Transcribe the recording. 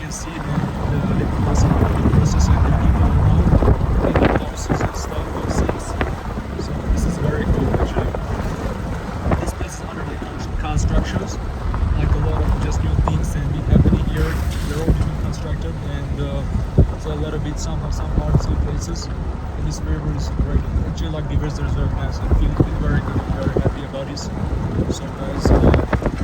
can see the process and the people around in the houses and stuff and scenes. So this is very cool actually. This place is under the constructions, like a lot of just new things and been happening here. They're all being constructed and so a lot of it some parts, some places. And this river is great. Actually, like the visitors are very nice. I feel very good. I'm very happy about this. So guys.